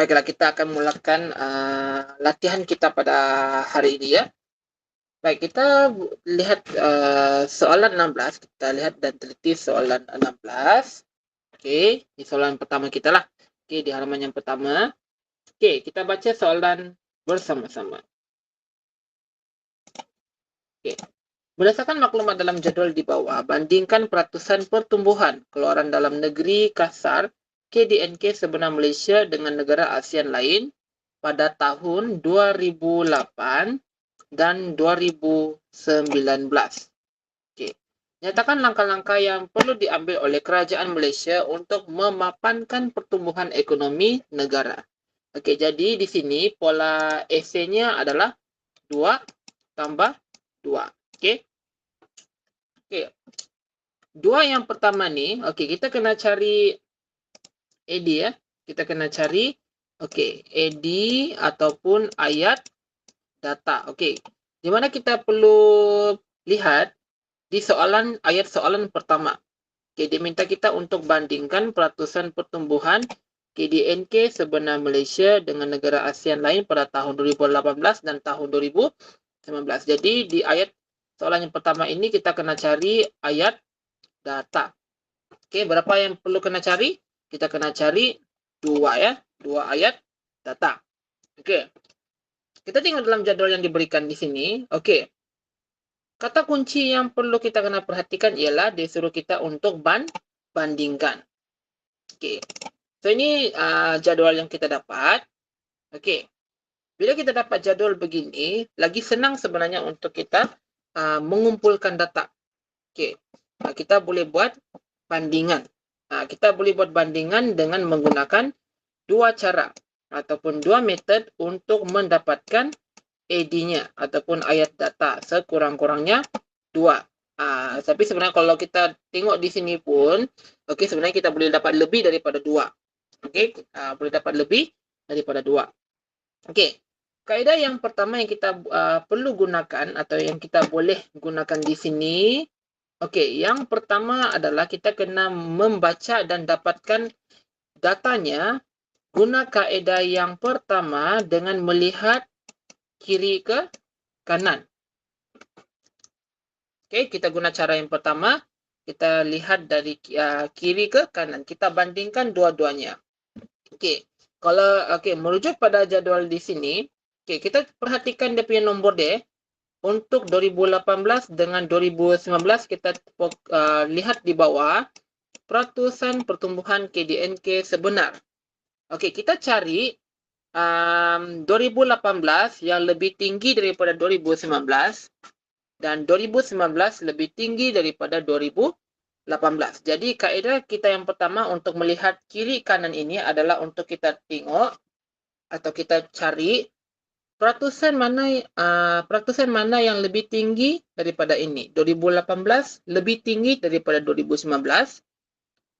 Baiklah, kita akan mulakan latihan kita pada hari ini ya. Baik, kita lihat soalan 16. Kita lihat dan teliti soalan 16. Oke, ini soalan pertama kita lah. Oke, di halaman yang pertama. Oke, kita baca soalan bersama-sama. Oke. Berdasarkan maklumat dalam jadwal di bawah, bandingkan peratusan pertumbuhan keluaran dalam negeri kasar KDNK sebenar Malaysia dengan negara ASEAN lain pada tahun 2008 dan 2019. Okey. Nyatakan langkah-langkah yang perlu diambil oleh kerajaan Malaysia untuk memapankan pertumbuhan ekonomi negara. Okey, jadi di sini pola esainya adalah 2 tambah 2. Okey. Okey. 2 yang pertama ni, okey, kita kena cari AD ya. Kita kena cari AD ataupun ayat data. Okey. Di mana kita perlu lihat di ayat soalan pertama. Okey, dia minta kita untuk bandingkan peratusan pertumbuhan KDNK sebenar Malaysia dengan negara ASEAN lain pada tahun 2018 dan tahun 2019. Jadi di ayat soalan yang pertama ini kita kena cari ayat data. Okey, berapa yang perlu kena cari? Kita kena cari 2 ya, 2 ayat data. Okey. Kita tengok dalam jadual yang diberikan di sini. Okey. Kata kunci yang perlu kita kena perhatikan ialah dia suruh kita untuk bandingkan. Okey. So ini jadual yang kita dapat. Okey. Bila kita dapat jadual begini, lagi senang sebenarnya untuk kita mengumpulkan data. Okey. Kita boleh buat bandingan. Kita boleh buat bandingan dengan menggunakan 2 cara ataupun 2 metod untuk mendapatkan AD-nya ataupun ayat data, sekurang-kurangnya 2. Tapi sebenarnya kalau kita tengok di sini pun, okey, sebenarnya kita boleh dapat lebih daripada 2. Okey, boleh dapat lebih daripada 2. Okey, kaedah yang pertama yang kita perlu gunakan atau yang kita boleh gunakan di sini, okey, yang pertama adalah kita kena membaca dan dapatkan datanya guna kaedah yang pertama dengan melihat kiri ke kanan. Okey, kita guna cara yang pertama. Kita lihat dari kiri ke kanan. Kita bandingkan dua-duanya. Okey, kalau merujuk pada jadual di sini, okey, kita perhatikan dia punya nombor dia. Untuk 2018 dengan 2019 kita lihat di bawah peratusan pertumbuhan KDNK sebenar. Okey, kita cari 2018 yang lebih tinggi daripada 2019 dan 2019 lebih tinggi daripada 2018. Jadi kaedah kita yang pertama untuk melihat kiri kanan ini adalah untuk kita tengok atau kita cari peratusan mana yang lebih tinggi daripada ini. 2018 lebih tinggi daripada 2019.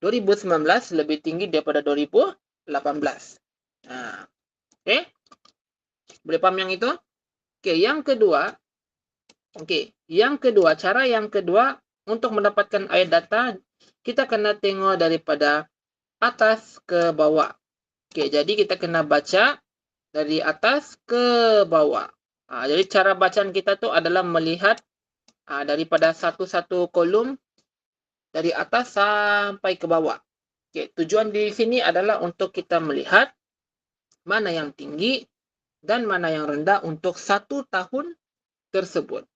2019 lebih tinggi daripada 2018. Okey. Boleh paham yang itu? Okey, yang kedua. Okey, cara yang kedua untuk mendapatkan ayat data, kita kena tengok daripada atas ke bawah. Okey, jadi kita kena baca dari atas ke bawah. Jadi cara bacaan kita tu adalah melihat daripada satu-satu kolom dari atas sampai ke bawah. Okey, tujuan di sini adalah untuk kita melihat mana yang tinggi dan mana yang rendah untuk satu tahun tersebut.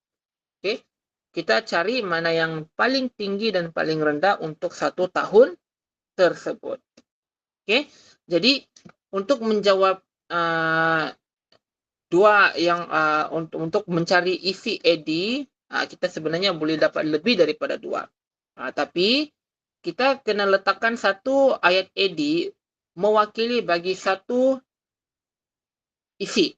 Okey, kita cari mana yang paling tinggi dan paling rendah untuk satu tahun tersebut. Okey, jadi untuk menjawab dua yang untuk mencari isi AD, kita sebenarnya boleh dapat lebih daripada 2. Tapi kita kena letakkan satu ayat AD mewakili bagi satu isi.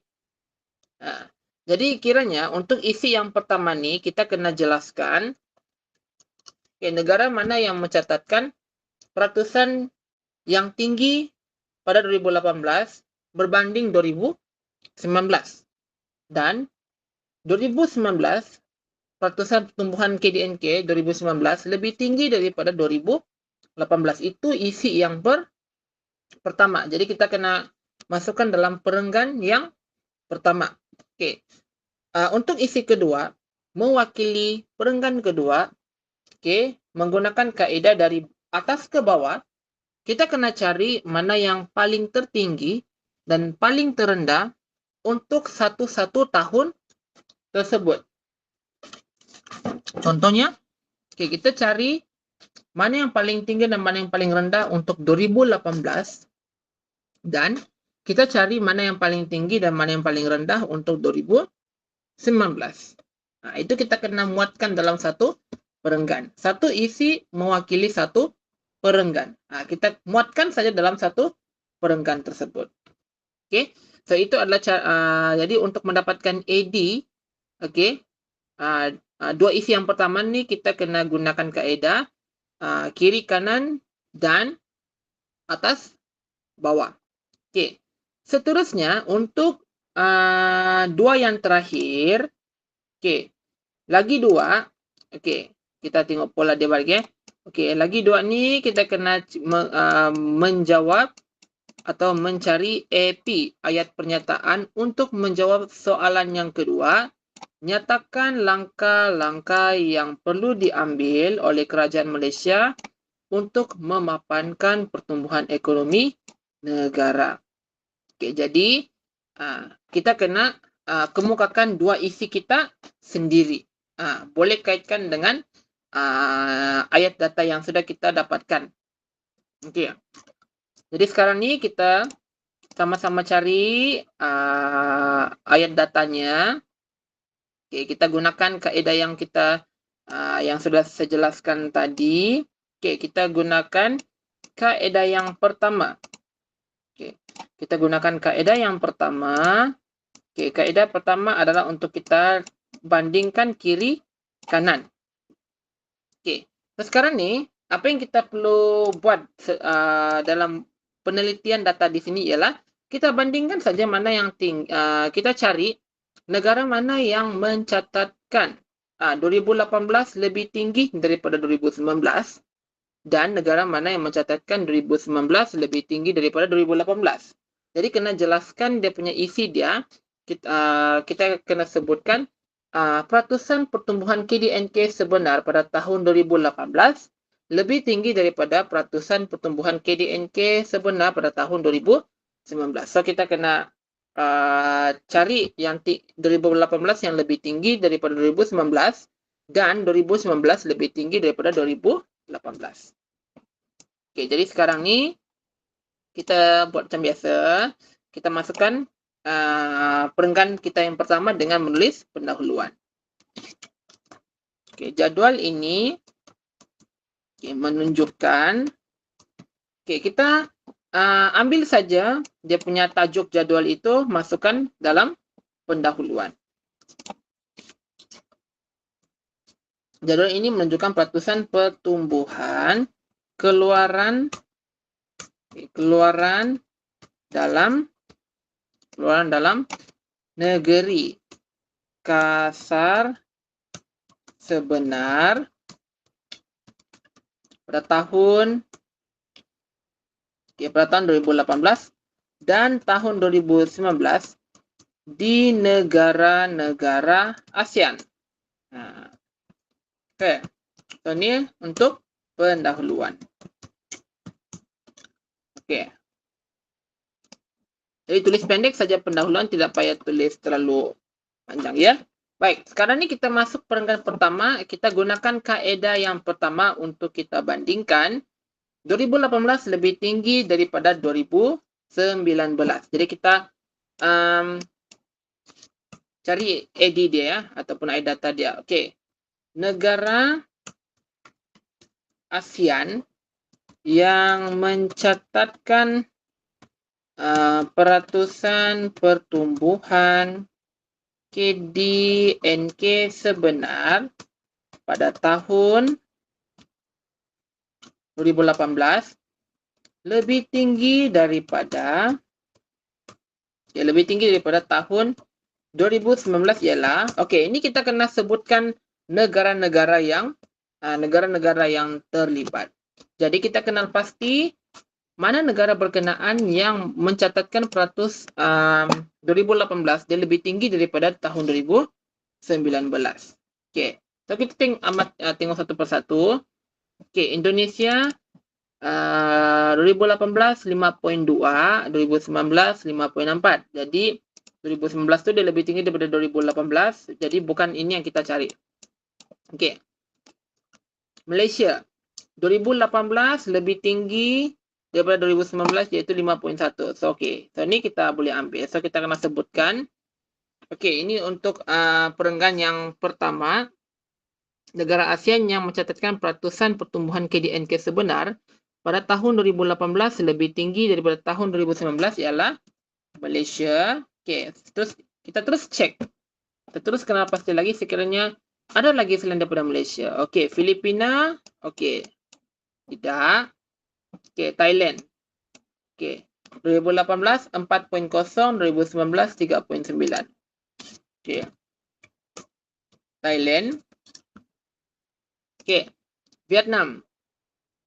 Jadi kiranya untuk isi yang pertama ni kita kena jelaskan negara mana yang mencatatkan peratusan yang tinggi pada 2018 berbanding 2019. Dan 2019 peratusan pertumbuhan KDNK 2019 lebih tinggi daripada 2018. Itu isi yang pertama. Jadi kita kena masukkan dalam perenggan yang pertama. Oke. Untuk isi kedua, mewakili perenggan kedua, oke, menggunakan kaedah dari atas ke bawah, kita kena cari mana yang paling tertinggi dan paling terendah untuk satu-satu tahun tersebut. Contohnya, oke, kita cari mana yang paling tinggi dan mana yang paling rendah untuk 2018 dan kita cari mana yang paling tinggi dan mana yang paling rendah untuk 2019. Nah, itu kita kena muatkan dalam satu perenggan. Satu isi mewakili satu perenggan. Nah, kita muatkan saja dalam satu perenggan tersebut. Oke, so itu adalah jadi untuk mendapatkan AD, oke, dua isi yang pertama nih kita kena gunakan kaedah kiri kanan dan atas bawah. Oke, seterusnya untuk dua yang terakhir, oke, lagi dua, oke, kita tengok pola dia balik ya. Oke, lagi dua ni kita kena menjawab atau mencari AP, ayat pernyataan untuk menjawab soalan yang kedua. Nyatakan langkah-langkah yang perlu diambil oleh kerajaan Malaysia untuk memapankan pertumbuhan ekonomi negara. Oke, jadi kita kena kemukakan dua isi kita sendiri. Boleh kaitkan dengan ayat data yang sudah kita dapatkan. Oke. Jadi sekarang ni kita sama-sama cari ayat datanya. Oke, kita gunakan kaedah yang kita yang sudah saya jelaskan tadi. Oke, kita gunakan kaedah yang pertama. Oke, kita gunakan kaedah yang pertama. Oke, kaedah pertama adalah untuk kita bandingkan kiri kanan. Oke, nah sekarang nih apa yang kita perlu buat dalam penelitian data di sini ialah kita bandingkan saja mana yang kita cari negara mana yang mencatatkan 2018 lebih tinggi daripada 2019 dan negara mana yang mencatatkan 2019 lebih tinggi daripada 2018. Jadi kena jelaskan dia punya isi dia. Kita kena sebutkan peratusan pertumbuhan KDNK sebenar pada tahun 2018 lebih tinggi daripada peratusan pertumbuhan KDNK sebenar pada tahun 2019. So kita kena cari yang 2018 yang lebih tinggi daripada 2019 dan 2019 lebih tinggi daripada 2018. Oke, jadi sekarang ni kita buat macam biasa. Kita masukkan perenggan kita yang pertama dengan menulis pendahuluan. Oke, jadual ini menunjukkan, oke, kita ambil saja dia punya tajuk jadual itu, masukkan dalam pendahuluan. Jadual ini menunjukkan peratusan pertumbuhan keluaran dalam negeri kasar sebenar pada tahun 2018 dan tahun 2019 di negara-negara ASEAN. Oke, so ini untuk pendahuluan. Oke. Jadi tulis pendek saja pendahuluan, tidak payah tulis terlalu panjang ya. Baik, sekarang ini kita masuk perenggan pertama. Kita gunakan kaedah yang pertama untuk kita bandingkan 2018 lebih tinggi daripada 2019. Jadi kita cari AD dia ya, ataupun ayat data dia. Oke. Negara ASEAN yang mencatatkan peratusan pertumbuhan KDNK sebenar pada tahun 2018 lebih tinggi daripada tahun 2019 ialah, okey, ini kita kena sebutkan negara-negara yang terlibat. Jadi kita kenal pasti mana negara berkenaan yang mencatatkan peratus 2018 dia lebih tinggi daripada tahun 2019. Okey. So kita tengok satu persatu. Okey, Indonesia 2018 5.2, 2019 5.4. Jadi 2019 tu dia lebih tinggi daripada 2018. Jadi bukan ini yang kita cari. Okey. Malaysia 2018 lebih tinggi daripada 2019 iaitu 5.1. So okey. So ni kita boleh ambil. So kita kena sebutkan. Okey, ini untuk perenggan yang pertama. Negara ASEAN yang mencatatkan peratusan pertumbuhan KDNK sebenar pada tahun 2018 lebih tinggi daripada tahun 2019 ialah Malaysia. Okey, terus kita terus cek. Kita terus kenal pasti lagi sekiranya ada lagi selain daripada Malaysia. Okey, Filipina. Okey. Tidak. Okey, Thailand. Okey. 2018 4.0, 2019 3.9. Okey. Thailand. Okey. Vietnam.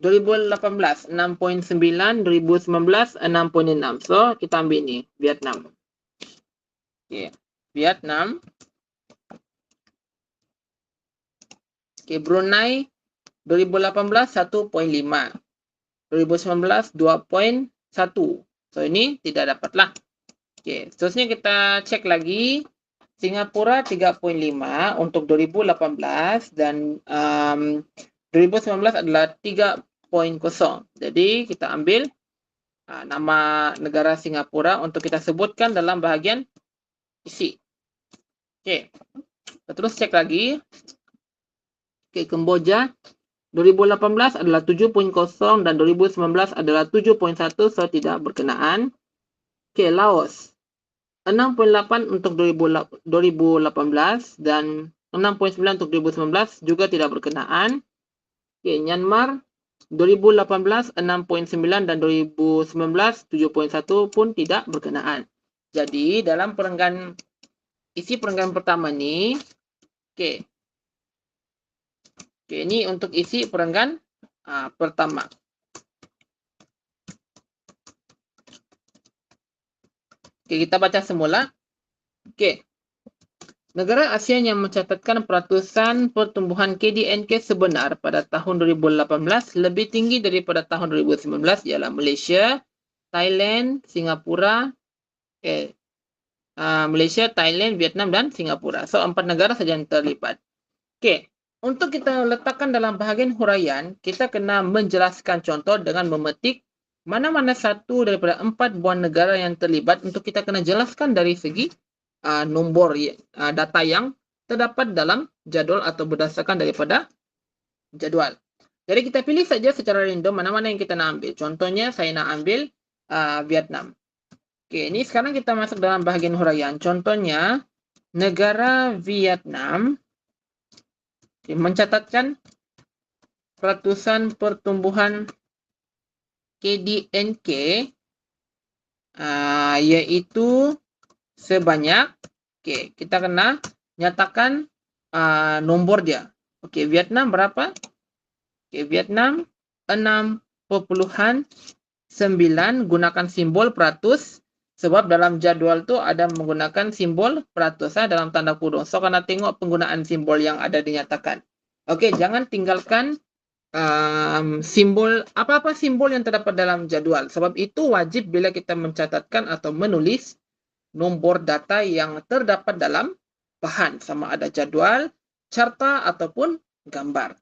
2018 6.9, 2019 6.6. So, kita ambil ni, Vietnam. Okey. Vietnam. Okey, Brunei 2018 1.5. 2019 2.1. So, ini tidak dapatlah. Okey, seterusnya kita cek lagi. Singapura 3.5 untuk 2018 dan 2019 adalah 3.0. Jadi, kita ambil nama negara Singapura untuk kita sebutkan dalam bahagian isi. Okey, kita terus cek lagi. Okey, Kemboja 2018 adalah 7.0 dan 2019 adalah 7.1, so tidak berkenaan. Okey, Laos 6.8 untuk 2018 dan 6.9 untuk 2019 juga tidak berkenaan. Okey, Myanmar 2018 6.9 dan 2019 7.1 pun tidak berkenaan. Jadi dalam isi perenggan pertama ni, okey. Okey, ini untuk isi perenggan pertama. Okey, kita baca semula. Okey. Negara ASEAN yang mencatatkan peratusan pertumbuhan KDNK sebenar pada tahun 2018 lebih tinggi daripada tahun 2019 ialah Malaysia, Thailand, Singapura, Malaysia, Thailand, Vietnam dan Singapura. So 4 negara saja yang terlibat. Okey. Untuk kita letakkan dalam bahagian huraian, kita kena menjelaskan contoh dengan memetik mana-mana satu daripada 4 buah negara yang terlibat untuk kita kena jelaskan dari segi nombor data yang terdapat dalam jadual atau berdasarkan daripada jadual. Jadi kita pilih saja secara random mana-mana yang kita nak ambil. Contohnya saya nak ambil Vietnam. Okey, ini sekarang kita masuk dalam bahagian huraian. Contohnya negara Vietnam mencatatkan peratusan pertumbuhan KDNK iaitu sebanyak, okey, kita kena nyatakan nombor dia. Okey, Vietnam berapa? Okey, Vietnam 6.9 gunakan simbol peratus sebab dalam jadual tu ada menggunakan simbol peratus dalam tanda kurung. So kena tengok penggunaan simbol yang ada dinyatakan. Okey, jangan tinggalkan simbol apa-apa simbol yang terdapat dalam jadual. Sebab itu wajib bila kita mencatatkan atau menulis nombor data yang terdapat dalam bahan sama ada jadual, carta ataupun gambar.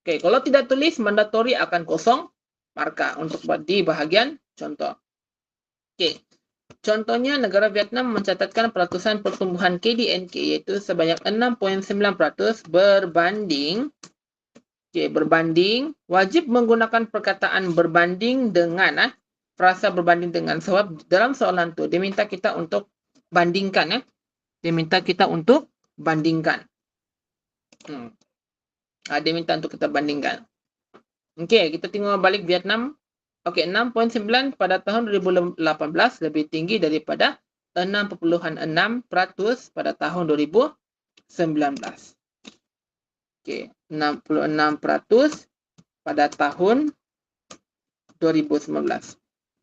Okey, kalau tidak tulis mandatori akan kosong markah untuk di bahagian contoh. Okey. Contohnya negara Vietnam mencatatkan peratusan pertumbuhan KDNK iaitu sebanyak 6.9% berbanding wajib menggunakan perkataan berbanding dengan frasa berbanding dengan sebab dalam soalan tu dia minta kita untuk bandingkan dia minta kita untuk bandingkan. Dia minta untuk kita bandingkan. Okey, kita tengok balik Vietnam. Okey, 6.9 pada tahun 2018 lebih tinggi daripada 6.6% pada tahun 2019. Okey, 66% pada tahun 2019.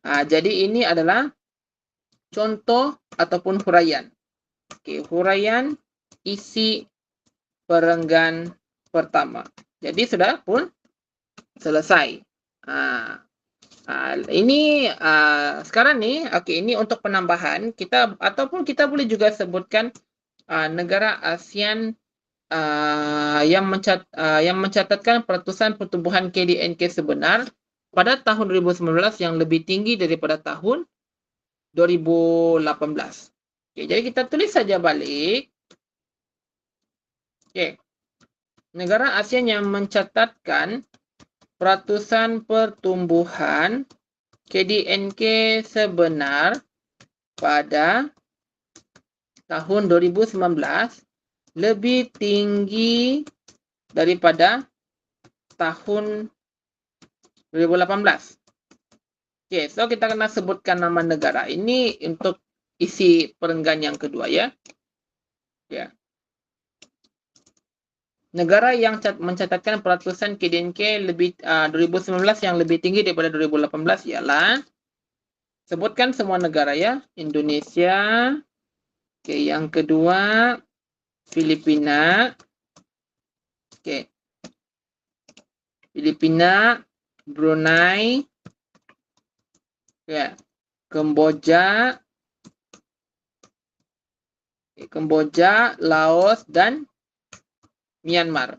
Jadi ini adalah contoh ataupun huraian. Oke, huraian isi perenggan pertama. Jadi sudah pun selesai. Ini sekarang nih, oke, ini untuk penambahan kita ataupun kita boleh juga sebutkan negara ASEAN yang mencatatkan peratusan pertumbuhan KDNK sebenar pada tahun 2019 yang lebih tinggi daripada tahun 2018. Oke, jadi kita tulis saja balik. Oke. Negara ASEAN yang mencatatkan peratusan pertumbuhan KDNK sebenar pada tahun 2019 lebih tinggi daripada tahun 2018. Oke, so kita kena sebutkan nama negara. Ini untuk isi perenggan yang kedua ya. Ya. Negara yang mencatatkan peratusan KDNK 2019 yang lebih tinggi daripada 2018 ialah, sebutkan semua negara ya. Indonesia. Oke, yang kedua Filipina. Oke. Filipina, Brunei, ya, Kamboja, Laos, dan Myanmar.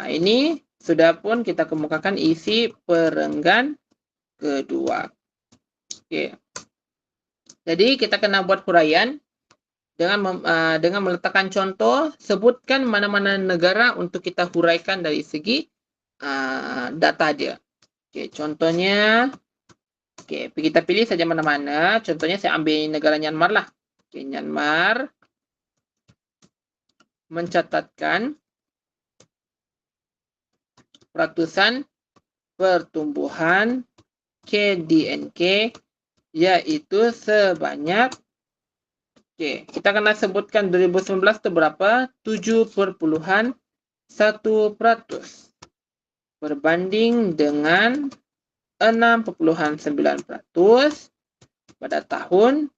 Ini sudah pun kita kemukakan isi perenggan kedua. Oke. Jadi kita kena buat huraian dengan meletakkan contoh, sebutkan mana-mana negara untuk kita huraikan dari segi data dia. Oke, contohnya, oke, kita pilih saja mana-mana. Contohnya saya ambil negara Myanmar lah. Oke, Myanmar mencatatkan peratusan pertumbuhan KDNK yaitu sebanyak, oke, kita kena sebutkan 2019 itu berapa? 7,1% berbanding dengan 6,9% pada tahun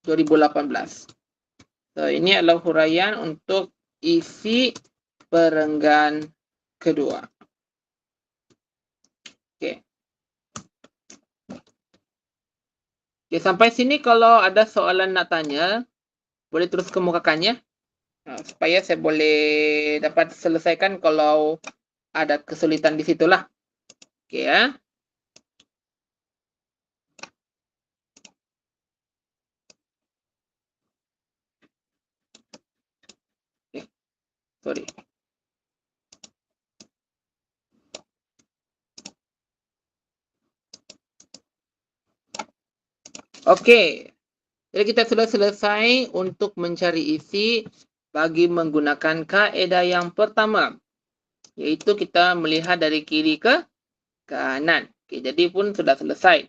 2018. So, ini adalah huraian untuk isi perenggan kedua. Oke. Oke, sampai sini kalau ada soalan nak tanya, boleh terus kemukakannya. Supaya saya boleh dapat selesaikan kalau ada kesulitan di situlah. Oke ya. Sorry. Oke. Jadi kita sudah selesai untuk mencari isi bagi menggunakan kaedah yang pertama. Yaitu kita melihat dari kiri ke kanan. Oke, jadi pun sudah selesai.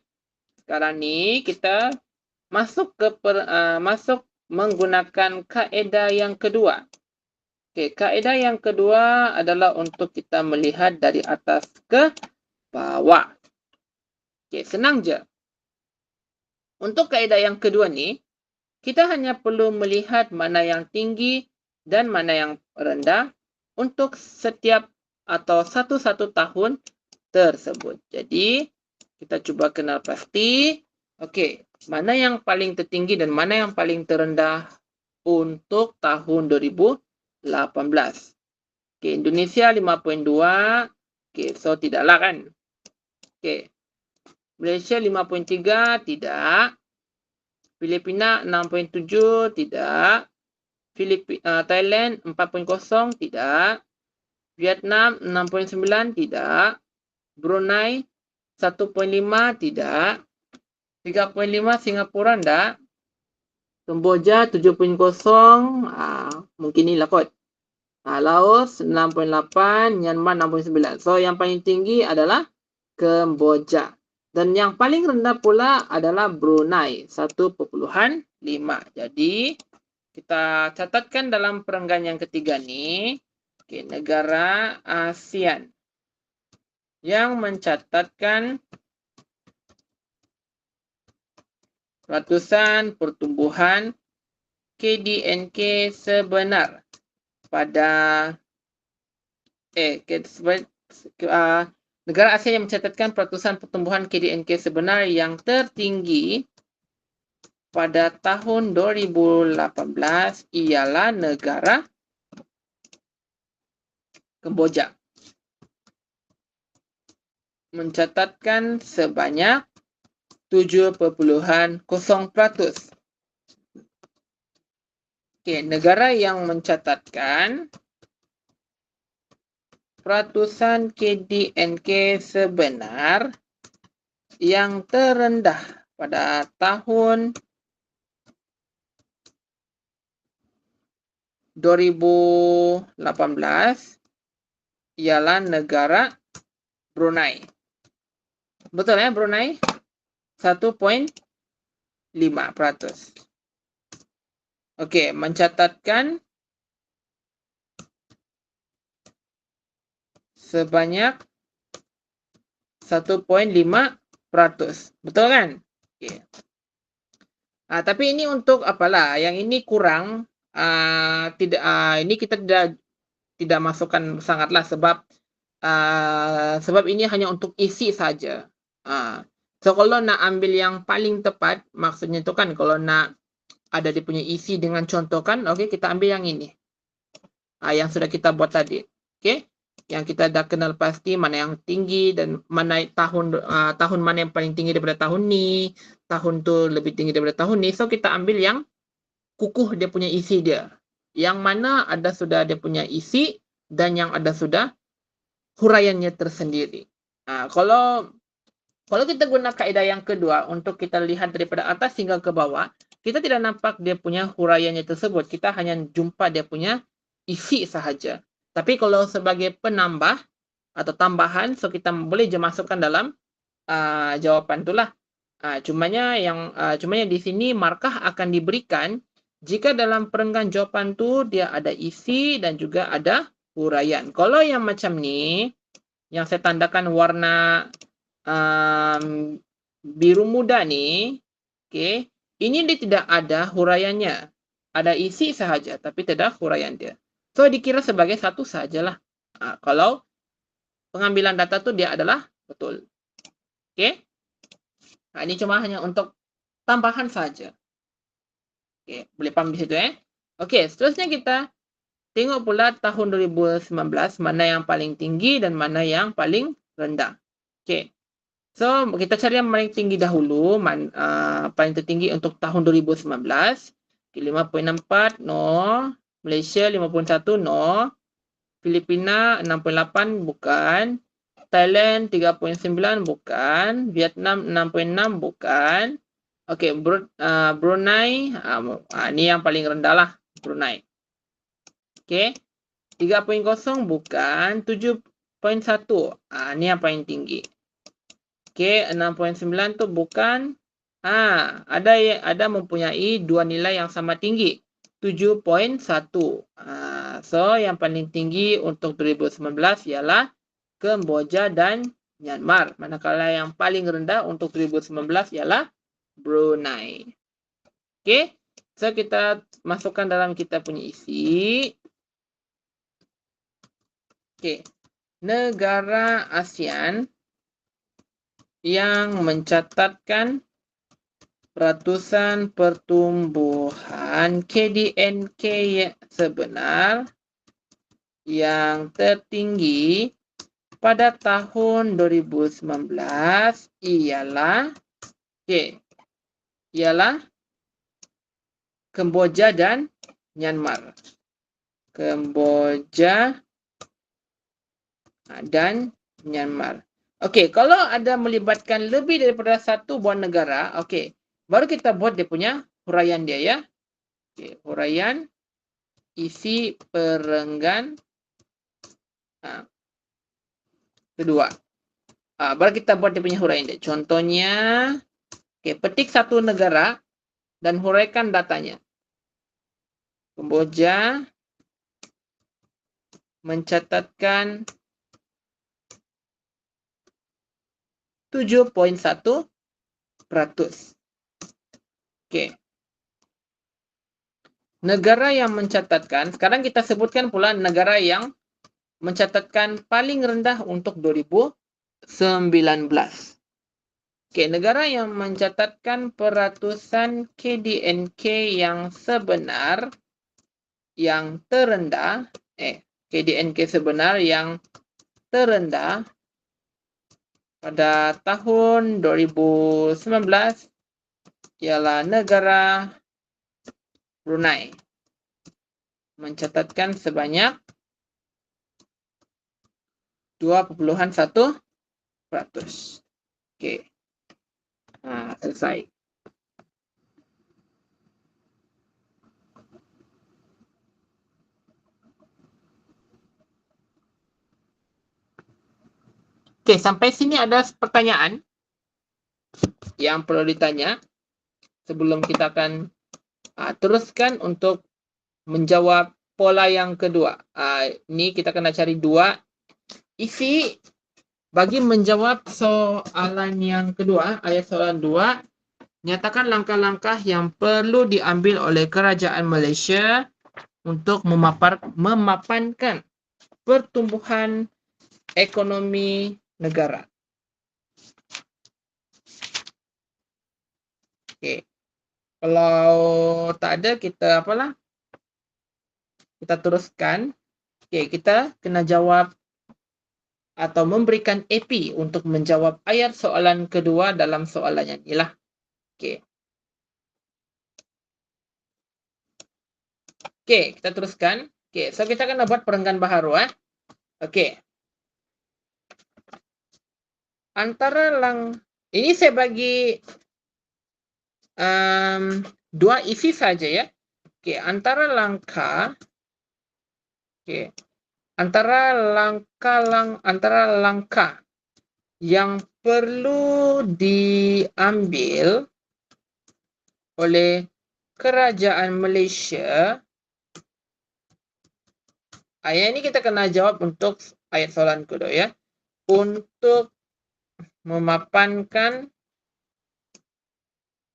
Sekarang ni kita masuk menggunakan kaedah yang kedua. Oke, kaedah yang kedua adalah untuk kita melihat dari atas ke bawah. Oke, senang je. Untuk kaedah yang kedua ni, kita hanya perlu melihat mana yang tinggi dan mana yang rendah untuk setiap atau satu-satu tahun tersebut. Jadi, kita cuba kenal pasti. Oke, mana yang paling tertinggi dan mana yang paling terendah untuk tahun 2018. Oke, Indonesia 5.2. Oke, so tidaklah kan. Oke. Malaysia 5.3, tidak. Filipina 6.7, tidak. Thailand 4.0, tidak. Vietnam 6.9, tidak. Brunei 1.5, tidak. 3.5 Singapura, tidak. Kamboja 7.0, mungkin inilah kot. Laos 6.8, Myanmar 6.9. So, yang paling tinggi adalah Kamboja. Dan yang paling rendah pula adalah Brunei 1.5. Jadi, kita catatkan dalam perenggan yang ketiga ni, okay, negara ASEAN. yang mencatatkan ratusan pertumbuhan KDNK sebenar pada negara Asia yang mencatatkan peratusan pertumbuhan KDNK sebenar yang tertinggi pada tahun 2018 ialah negara Kemboja, mencatatkan sebanyak 7,0%. Negara yang mencatatkan peratusan KDNK sebenar yang terendah pada tahun 2018 ialah negara Brunei. Betul ya, Brunei? 1,5%. Oke, mencatatkan sebanyak 1,5%. Betul kan? Oke. Tapi ini untuk apalah? Yang ini kurang. Ini kita tidak masukkan sangatlah sebab ini hanya untuk isi saja. So kalau nak ambil yang paling tepat, maksudnya itu kan kalau nak ada dia punya isi dengan contoh kan, oke, kita ambil yang ini. Yang sudah kita buat tadi. Oke. Yang kita dah kenal pasti mana yang tinggi dan mana tahun mana yang paling tinggi daripada tahun ni, tahun tu lebih tinggi daripada tahun ni. So kita ambil yang kukuh dia punya isi dia. Yang mana ada sudah dia punya isi dan yang ada sudah huraiannya tersendiri. Kalau kita guna kaedah yang kedua untuk kita lihat daripada atas hingga ke bawah, kita tidak nampak dia punya huraiannya tersebut. Kita hanya jumpa dia punya isi sahaja. Tapi kalau sebagai penambah atau tambahan, so kita boleh je masukkan dalam jawapan itulah. Cumanya di sini markah akan diberikan jika dalam perenggan jawapan tu dia ada isi dan juga ada huraian. Kalau yang macam ni, yang saya tandakan warna biru muda ni, okay, ini dia tidak ada huraiannya. Ada isi sahaja, tapi tidak huraian dia. So, dikira sebagai satu sajalah. Kalau pengambilan data tu dia adalah betul. Okay. Ini cuma hanya untuk tambahan saja. Okay, boleh paham di situ Okay, seterusnya kita tengok pula tahun 2019 mana yang paling tinggi dan mana yang paling rendah. Okay. So, kita cari yang paling tinggi dahulu, paling tertinggi untuk tahun 2019. Okay, 5.64, no. Malaysia 51, no. Filipina 68, bukan. Thailand 3.9, bukan. Vietnam 6.6, bukan. Okey, Brunei, ni yang paling rendah lah, Brunei. Okey, 3.0, bukan. 7.1, ni yang paling tinggi. Okey, 6.9 tu bukan. Ada mempunyai dua nilai yang sama tinggi. 7.1. So, yang paling tinggi untuk 2019 ialah Kemboja dan Myanmar. Manakala yang paling rendah untuk 2019 ialah Brunei. Okey. So, kita masukkan dalam kita punya isi. Okey. Negara ASEAN yang mencatatkan peratusan pertumbuhan KDNK sebenar yang tertinggi pada tahun 2019 ialah Kemboja dan Myanmar. Kemboja dan Myanmar. Okey, kalau ada melibatkan lebih daripada satu buah negara, okey, baru kita buat dia punya huraian dia ya. Okey, huraian isi perenggan kedua. Baru kita buat dia punya huraian dia. Contohnya, okey, petik satu negara dan huraikan datanya. Kemboja mencatatkan 7,1%. Oke. Negara yang mencatatkan, sekarang kita sebutkan pula negara yang mencatatkan paling rendah untuk 2019. Oke, negara yang mencatatkan peratusan KDNK yang sebenar, yang terendah, KDNK sebenar yang terendah pada tahun 2019 ialah negara Brunei. Mencatatkan sebanyak 2,1%. Oke. Selesai. Oke, sampai sini ada pertanyaan yang perlu ditanya sebelum kita akan teruskan untuk menjawab pola yang kedua. Ini kita kena cari dua isi bagi menjawab soalan yang kedua, ayat soalan 2. Nyatakan langkah-langkah yang perlu diambil oleh kerajaan Malaysia untuk memapankan pertumbuhan ekonomi negara. Oke. Kalau tak ada, kita teruskan. Oke, kita kena jawab atau memberikan AP untuk menjawab ayat soalan kedua dalam soalannya inilah. Oke. Oke, kita teruskan. Oke, so kita akan buat perenggan baharu. Oke. Ini saya bagi dua isi saja ya. Oke, antara langkah yang perlu diambil oleh kerajaan Malaysia. Ayat ini kita kena jawab untuk ayat soalan kedua ya. Untuk memapankan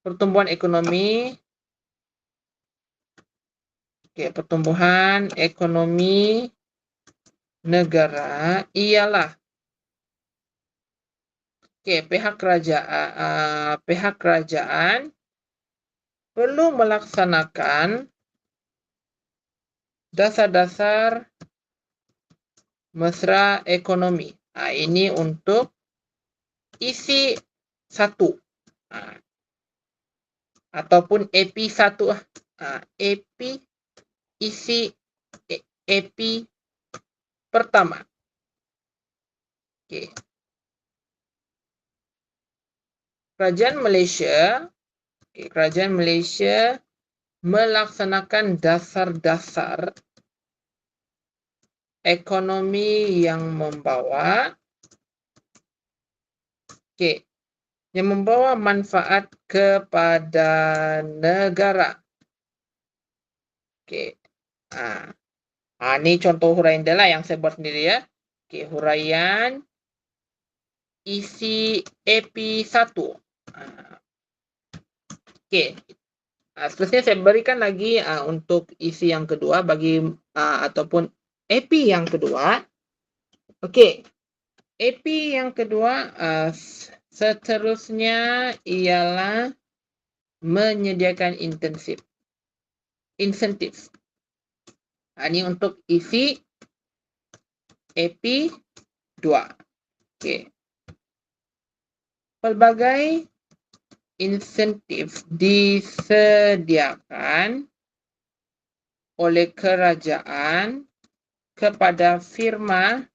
pertumbuhan ekonomi. Oke, pertumbuhan ekonomi negara ialah pihak kerajaan perlu melaksanakan dasar-dasar mesra ekonomi. Ini untuk isi 1 ataupun AP1 AP pertama. Oke. Kerajaan Malaysia melaksanakan dasar-dasar ekonomi yang membawa manfaat kepada negara. Oke. Ini contoh huraian dia lah yang saya buat sendiri ya. Oke, huraian isi AP1. Oke. Seterusnya saya berikan lagi untuk isi yang kedua bagi ataupun AP yang kedua. Oke. AP yang kedua seterusnya ialah menyediakan insentif. Ini untuk isi AP 2. Oke. Pelbagai insentif disediakan oleh kerajaan kepada firma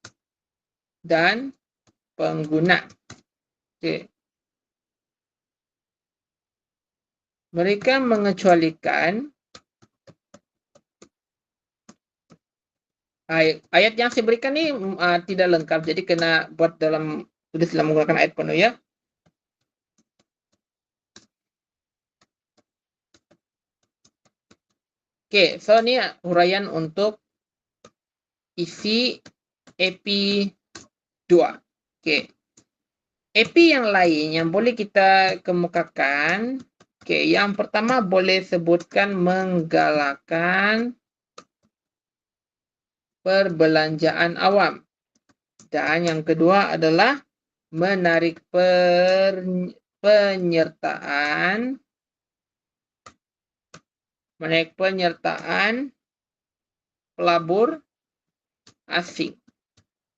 dan pengguna. Oke. Mereka mengecualikan ayat yang saya berikan ini tidak lengkap, jadi kena buat tulis dalam menggunakan ayat penuh ya. Oke, so ini huraian untuk isi AP 2. Oke. AP yang lain yang boleh kita kemukakan, yang pertama boleh sebutkan menggalakkan perbelanjaan awam. Dan yang kedua adalah menarik penyertaan pelabur asing.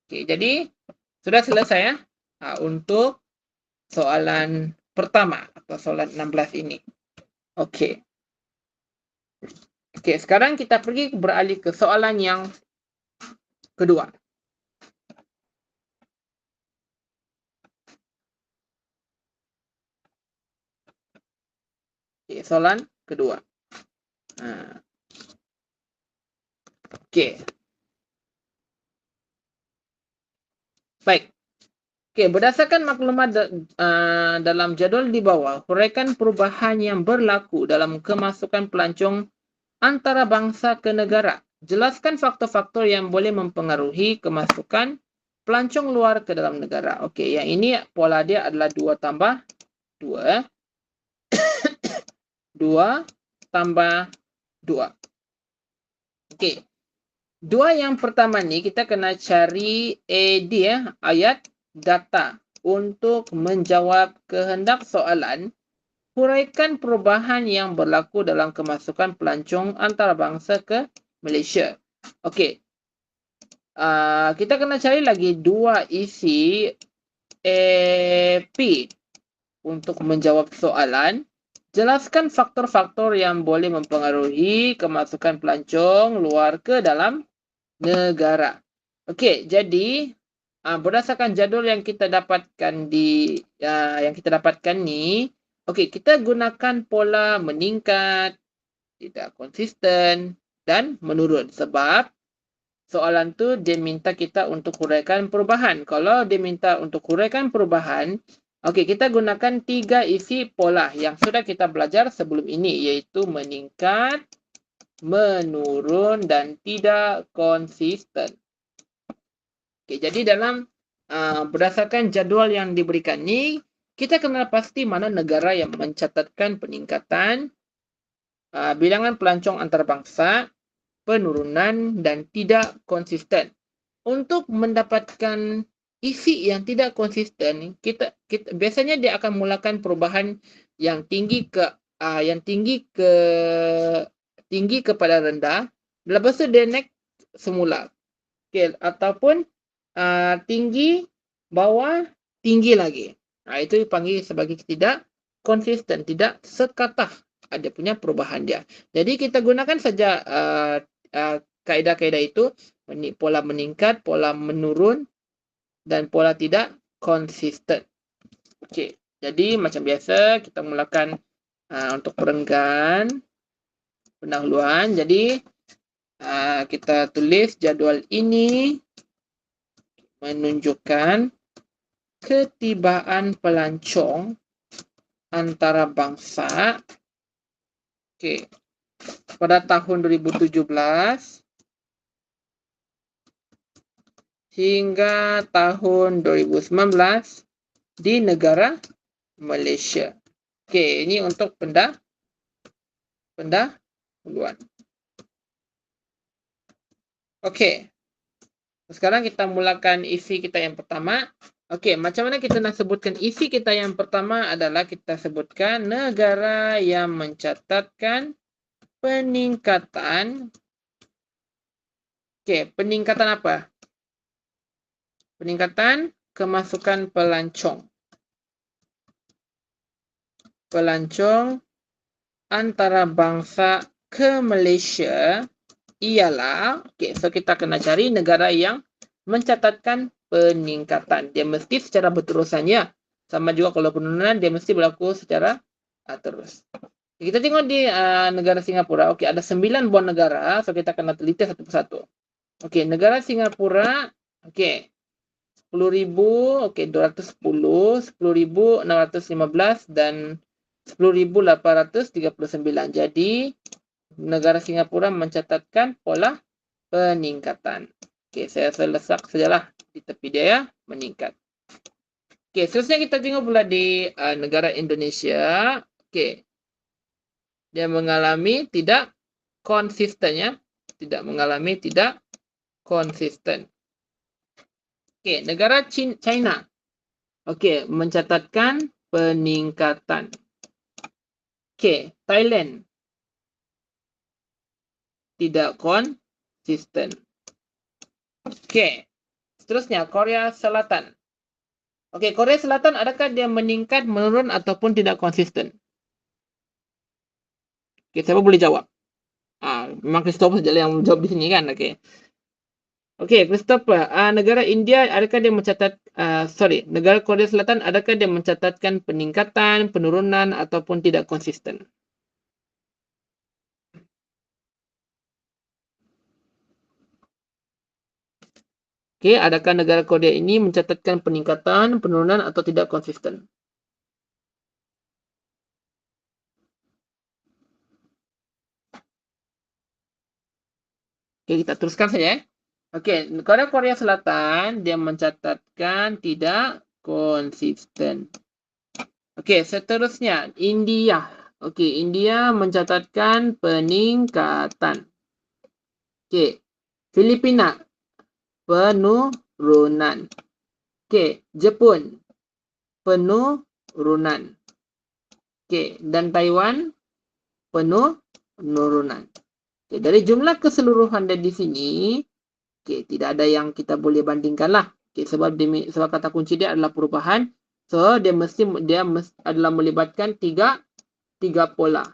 Jadi sudah selesai ya untuk soalan pertama atau soalan 16 ini. Oke, sekarang kita beralih ke soalan yang kedua. Soalan kedua. Baik. Berdasarkan maklumat dalam jadual di bawah, huraikan perubahan yang berlaku dalam kemasukan pelancong antara bangsa ke negara. Jelaskan faktor-faktor yang boleh mempengaruhi kemasukan pelancong luar ke dalam negara. Yang ini pola dia adalah 2 tambah 2. 2 tambah 2. Dua yang pertama nih kita kena cari AD ayat data. Untuk menjawab kehendak soalan, huraikan perubahan yang berlaku dalam kemasukan pelancong antarabangsa ke Malaysia. Kita kena cari lagi dua isi AP untuk menjawab soalan. Jelaskan faktor-faktor yang boleh mempengaruhi kemasukan pelancong luar ke dalam negara. Jadi berdasarkan jadual yang kita dapatkan ni, kita gunakan pola meningkat, tidak konsisten dan menurun sebab soalan tu dia minta kita untuk huraikan perubahan. Kalau dia minta untuk huraikan perubahan, kita gunakan 3 isi pola yang sudah kita belajar sebelum ini, iaitu meningkat, menurun dan tidak konsisten. Jadi dalam berdasarkan jadual yang diberikan ni, kita kena pasti mana negara yang mencatatkan peningkatan bilangan pelancong antarabangsa, penurunan dan tidak konsisten. Untuk mendapatkan isi yang tidak konsisten, kita biasanya dia akan mulakan perubahan yang tinggi kepada rendah, lepas tu dia naik semula. Ataupun tinggi, bawah, tinggi lagi. Itu dipanggil sebagai tidak konsisten, tidak sekatah ada punya perubahan dia. Jadi kita gunakan saja kaedah-kaedah itu, pola meningkat, pola menurun, dan pola tidak konsisten. Jadi macam biasa kita mulakan untuk perenggan pendahuluan. Jadi kita tulis jadual ini menunjukkan ketibaan pelancong antarabangsa pada tahun 2017 hingga tahun 2019 di negara Malaysia. Ini untuk pendahuluan. Sekarang kita mulakan isi kita yang pertama. Macam mana kita nak sebutkan isi kita yang pertama adalah kita sebutkan negara yang mencatatkan peningkatan. Peningkatan apa? Peningkatan kemasukan pelancong. Pelancong antarabangsa ke Malaysia ialah, so kita kena cari negara yang mencatatkan peningkatan. Dia mesti secara berterusannya. Sama juga kalau penurunan, dia mesti berlaku secara terus. Kita tengok di negara Singapura. Ada 9 buah negara. So kita kena teliti satu persatu. Negara Singapura. 10,210, 10,615 dan 10,839. Jadi negara Singapura mencatatkan pola peningkatan. Saya letak sajalah di tepi dia meningkat. Oke, seterusnya kita tengok pula di negara Indonesia. Oke, dia mengalami tidak konsisten ya. Tidak mengalami tidak konsisten. Oke, negara China. Oke, mencatatkan peningkatan. Oke, Thailand tidak konsisten. Oke, seterusnya Korea Selatan. Oke, Korea Selatan adakah dia meningkat, menurun, ataupun tidak konsisten? Oke, siapa boleh jawab? Memang Christopher saja yang menjawab di sini kan? Oke. Oke, Christopher, negara India adakah dia negara Korea Selatan adakah dia mencatatkan peningkatan, penurunan, ataupun tidak konsisten? Oke, adakah negara Korea ini mencatatkan peningkatan, penurunan, atau tidak konsisten? Oke, kita teruskan saja ya. Oke, negara Korea Selatan dia mencatatkan tidak konsisten. Oke, seterusnya India. Oke, India mencatatkan peningkatan. Oke, Filipina penurunan. Oke, Jepun penurunan. Oke, dan Taiwan penurunan. Oke, dari jumlah keseluruhan dari di sini, oke, tidak ada yang kita boleh bandingkan lah. Oke, sebab kata kunci dia adalah perubahan. So, dia adalah melibatkan tiga pola.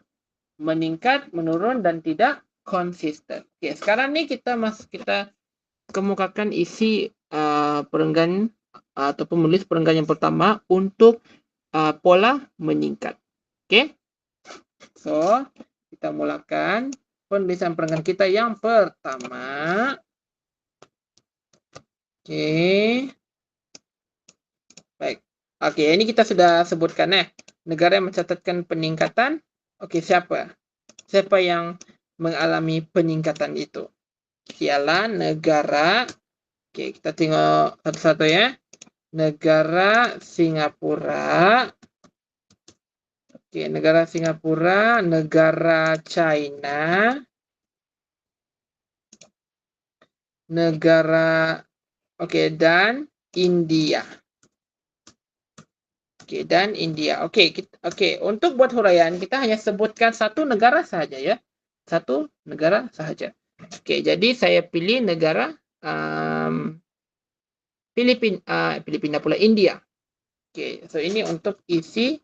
Meningkat, menurun, dan tidak konsisten. Oke, sekarang nih kita kemukakan isi perenggan ataupun menulis perenggan yang pertama untuk pola meningkat. Oke. So, kita mulakan penulisan perenggan kita yang pertama. Oke. Baik. Oke, ini kita sudah sebutkan ya. Negara yang mencatatkan peningkatan. Oke, siapa? Siapa yang mengalami peningkatan itu? Ialah negara. Oke, kita tengok satu-satu ya. Negara Singapura. Oke, negara Singapura, negara China, negara dan India. Oke, dan India. Oke, untuk buat huraian kita hanya sebutkan satu negara saja ya. Satu negara saja. Oke, jadi saya pilih negara Filipina pula, India. Oke, so ini untuk isi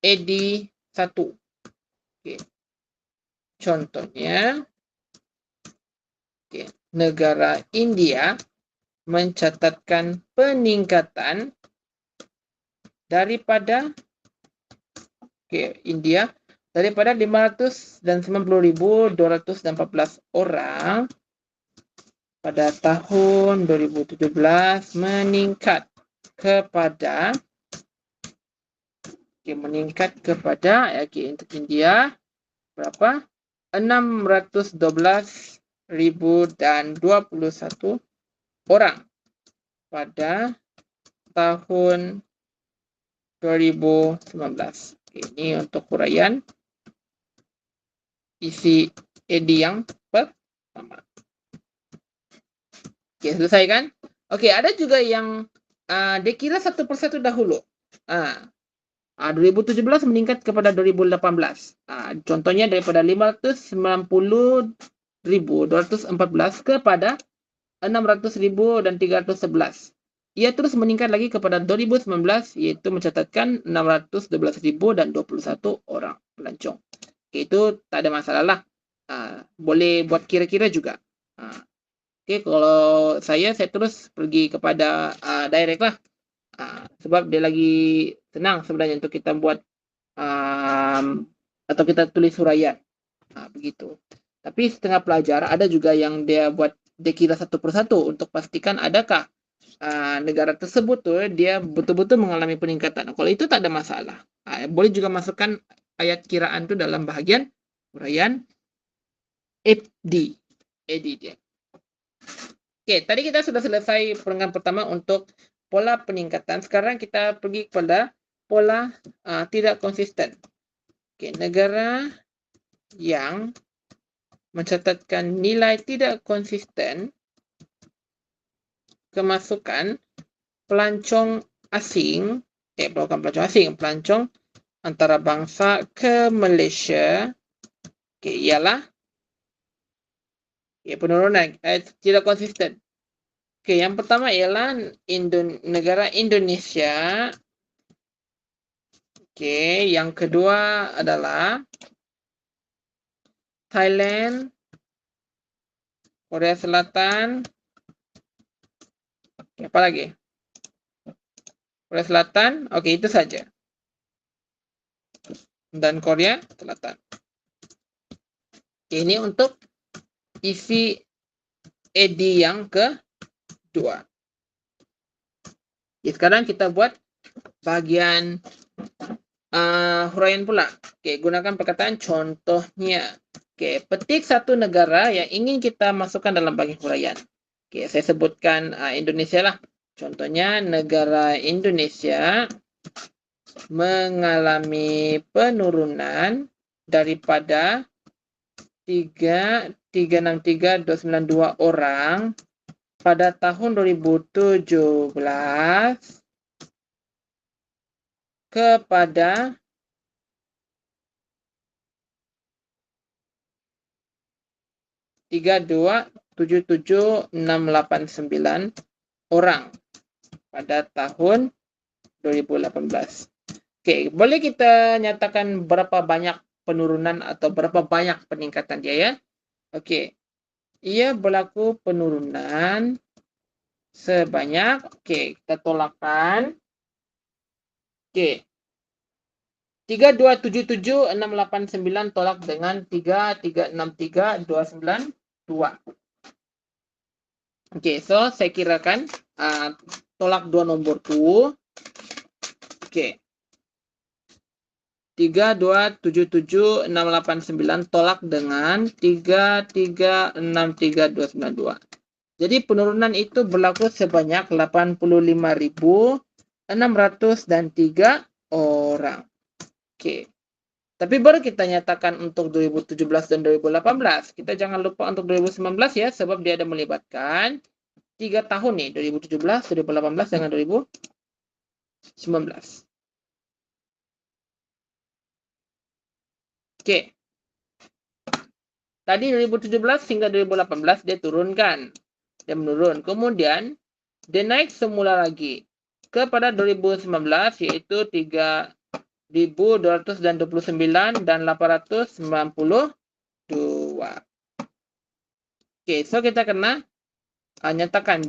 edi 1. Oke. Contohnya, negara India mencatatkan peningkatan daripada India daripada 590.214 orang pada tahun 2017 meningkat kepada untuk India berapa? 612.021 orang pada tahun 2019. Ini untuk huraian isi edi yang pertama. Oke, selesai kan? Oke, ada juga yang dikira satu persatu dahulu. 2017 meningkat kepada 2018. Contohnya daripada 590.214 kepada 600.000 dan 311. Ia terus meningkat lagi kepada 2019, yaitu mencatatkan 612.000 dan 21 orang pelancong. Itu tak ada masalah lah. Boleh buat kira-kira juga. Oke, kalau saya terus pergi kepada direct lah. Sebab dia lagi senang sebenarnya untuk kita buat atau kita tulis huraian. Begitu. Tapi setengah pelajar ada juga yang dia buat dia kira satu persatu untuk pastikan adakah negara tersebut tuh dia betul-betul mengalami peningkatan. Kalau itu tak ada masalah. Boleh juga masukkan ayat kiraan itu dalam bahagian huraian ED dia. Oke, tadi kita sudah selesai perenggan pertama untuk pola peningkatan. Sekarang kita pergi kepada pola tidak konsisten. Okay, negara yang mencatatkan nilai tidak konsisten kemasukan pelancong asing, bukan pelancong asing, pelancong antarabangsa ke Malaysia, ialah penurunan, tidak konsisten. Yang pertama ialah negara Indonesia. Yang kedua adalah Thailand, Korea Selatan. Apa lagi? Korea Selatan. Itu saja. Dan Korea Selatan. Ini untuk isi edi yang kedua. Sekarang kita buat bagian huraian pula. Gunakan perkataan contohnya. Petik satu negara yang ingin kita masukkan dalam bagian huraian. Saya sebutkan Indonesia lah. Contohnya negara Indonesia mengalami penurunan daripada 363.292 orang pada tahun 2017 kepada 3277689 orang pada tahun 2018. Boleh kita nyatakan berapa banyak penurunan atau berapa banyak peningkatan dia ya? Ia berlaku penurunan sebanyak, kita tolakkan. 3277689 tolak dengan 3363292. So saya kirakan tolak dua nomor tu. 3277689 tolak dengan 3363292. Jadi penurunan itu berlaku sebanyak 85.603 orang. Tapi baru kita nyatakan untuk 2017 dan 2018. Kita jangan lupa untuk 2019 ya, sebab dia ada melibatkan 3 tahun nih, 2017, 2018 dengan 2019. Tadi 2017 hingga 2018 dia turunkan. Dia menurun. Kemudian dia naik semula lagi kepada 2019 yaitu 3.229 dan 892. So kita kena nyatakan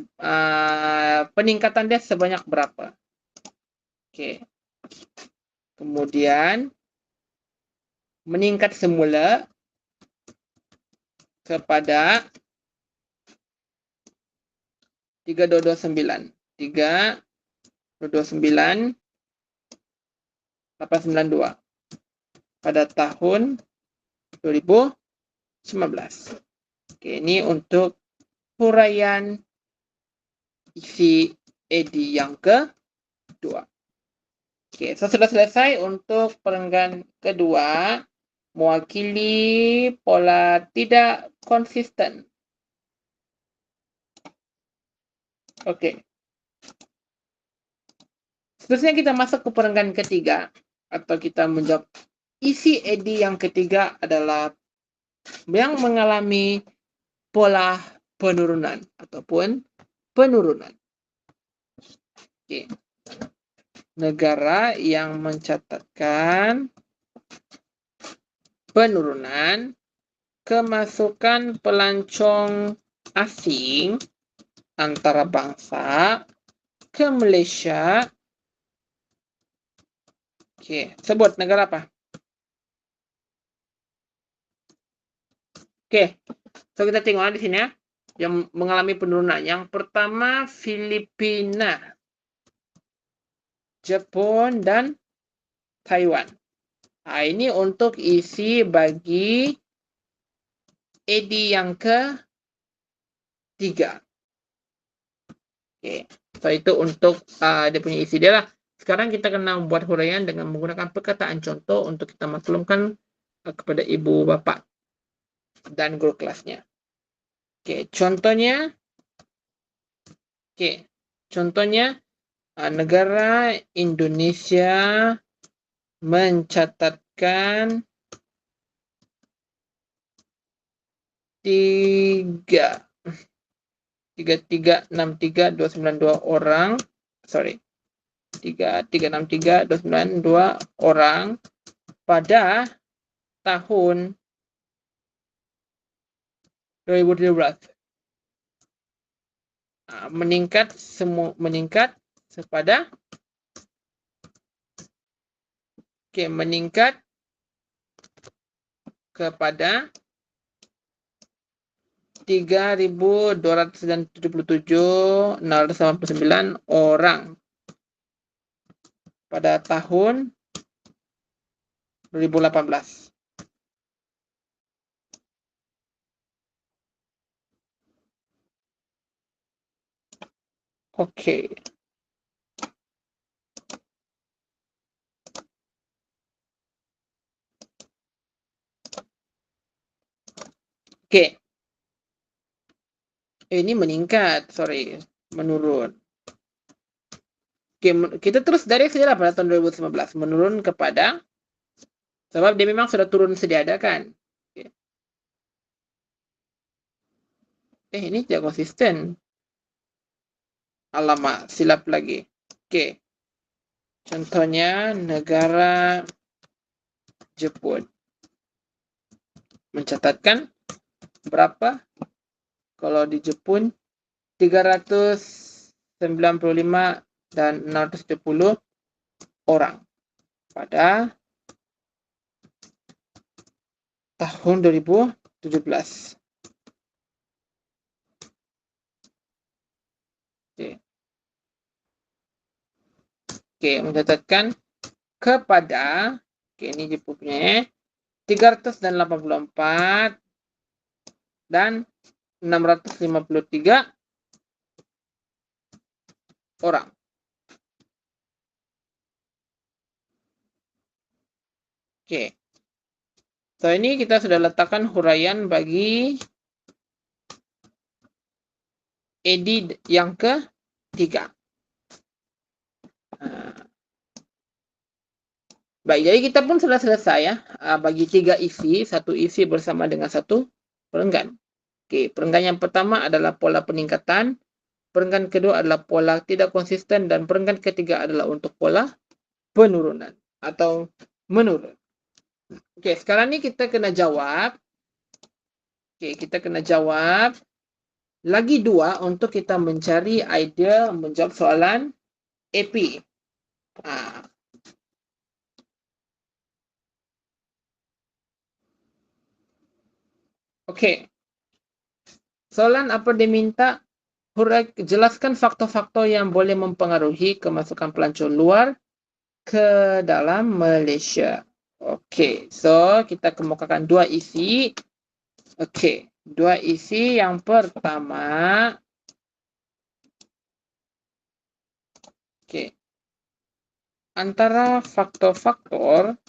peningkatan dia sebanyak berapa. Kemudian meningkat semula kepada 3.229 892 pada tahun 2019. Ini untuk huraian isi edi yang kedua. So sudah selesai untuk perenggan kedua, mewakili pola tidak konsisten. Seterusnya kita masuk ke perenggan ketiga, atau kita menjawab isi edi yang ketiga adalah yang mengalami pola penurunan ataupun penurunan. Negara yang mencatatkan penurunan kemasukan pelancong asing antarabangsa ke Malaysia. Sebut negara apa? So kita tengok di sini ya, yang mengalami penurunan. Yang pertama Filipina, Jepun, dan Taiwan. Ini untuk isi bagi edi yang ketiga. So itu untuk dia punya isi dia lah. Sekarang kita kena buat huraian dengan menggunakan perkataan contoh untuk kita maklumkan kepada ibu bapak dan guru kelasnya. Oke, contohnya negara Indonesia mencatatkan 3.363.292 orang, 3.363.292 orang pada tahun 2017. Meningkat kepada 3.277.689 orang pada tahun 2018. Oke. Ini meningkat, menurun. Oke, kita terus dari sejarah pada tahun 2019 menurun kepada, sebab dia memang sudah turun sedia ada kan. Oke. Ini tidak konsisten. Alamak, silap lagi. Oke. Contohnya negara Jepun mencatatkan berapa? Kalau di Jepun 395 dan 670 orang pada tahun 2017. Oke, mencatatkan kepada, ini Jepun punya 384 dan 653 orang. Oke. So ini kita sudah letakkan huraian bagi edi yang ketiga. Baik, jadi kita pun sudah selesai ya. Bagi 3 isi, 1 isi bersama dengan 1 perenggan. Oke, perenggan yang pertama adalah pola peningkatan, perenggan kedua adalah pola tidak konsisten, dan perenggan ketiga adalah untuk pola penurunan atau menurun. Oke, sekarang ini kita kena jawab. Lagi 2 untuk kita mencari idea menjawab soalan AP. Oke. Soalan apa dia minta? Jelaskan faktor-faktor yang boleh mempengaruhi kemasukan pelancong luar ke dalam Malaysia. Oke, so kita kemukakan 2 isi. Oke, 2 isi yang pertama. Oke. Antara faktor-faktor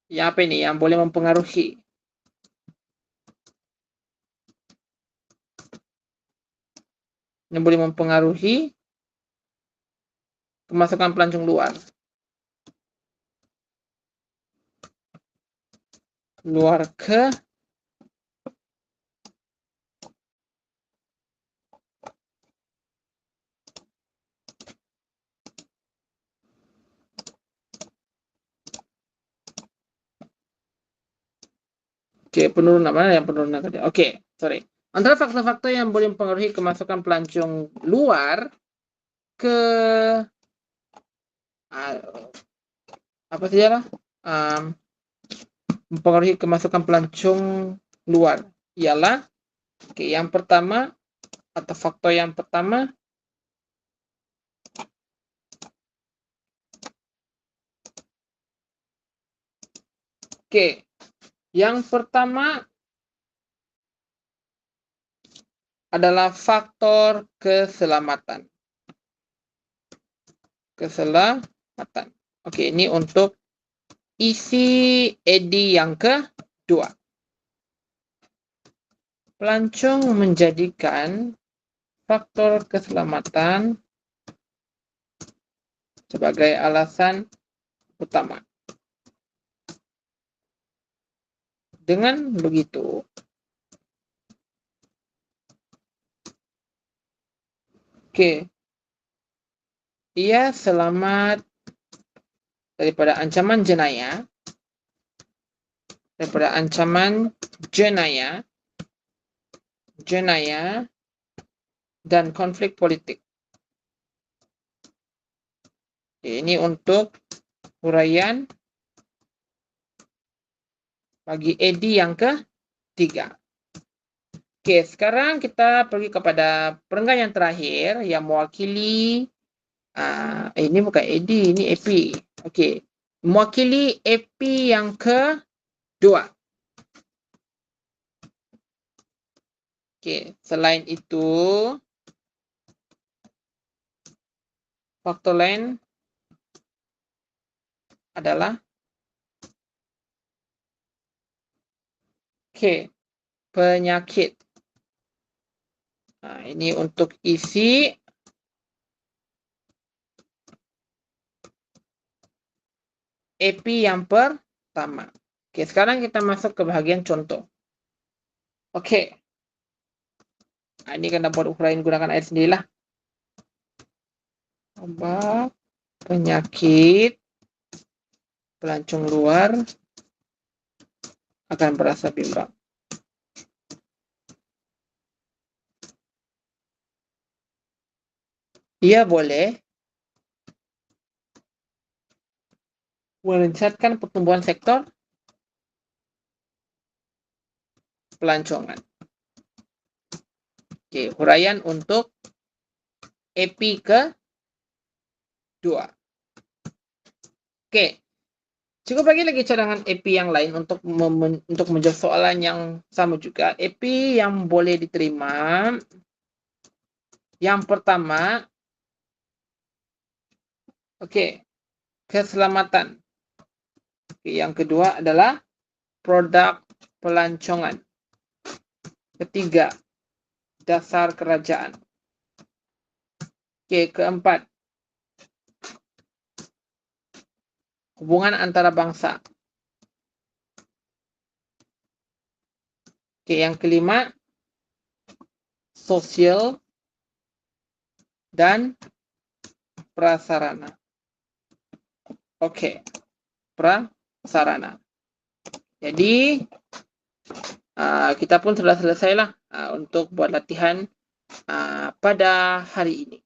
yang apa ini yang boleh mempengaruhi kemasukan pelancong luar ke penurunan mana yang penurunan tadi? Antara faktor-faktor yang boleh mempengaruhi kemasukan pelancong luar ke apa saja lah mempengaruhi kemasukan pelancong luar ialah yang pertama atau faktor yang pertama yang pertama adalah faktor keselamatan. Keselamatan. Oke, ini untuk isi edi yang kedua. Pelancong menjadikan faktor keselamatan sebagai alasan utama. Dengan begitu, ia selamat daripada ancaman jenayah, dan konflik politik. Ini untuk huraian bagi edi yang ketiga. Oke, sekarang kita pergi kepada perenggan yang terakhir yang mewakili ini bukan edi, ini AP. Oke, mewakili AP yang kedua. Oke, selain itu faktor lain adalah penyakit. Nah, ini untuk isi AP yang pertama. Oke, sekarang kita masuk ke bagian contoh. Oke. Nah, ini kena buat ukuran gunakan air sendirilah. Obat penyakit pelancong luar akan berasa bimbang. Ia boleh meningkatkan pertumbuhan sektor pelancongan. Oke, huraian untuk AP kedua. Oke, cukup lagi cadangan AP yang lain untuk menjawab soalan yang sama juga. AP yang boleh diterima, yang pertama, keselamatan. Yang kedua adalah produk pelancongan. Ketiga, dasar kerajaan. Keempat, hubungan antara bangsa. Yang kelima, sosial dan prasarana. Prasarana. Jadi kita pun sudah selesailah untuk buat latihan pada hari ini.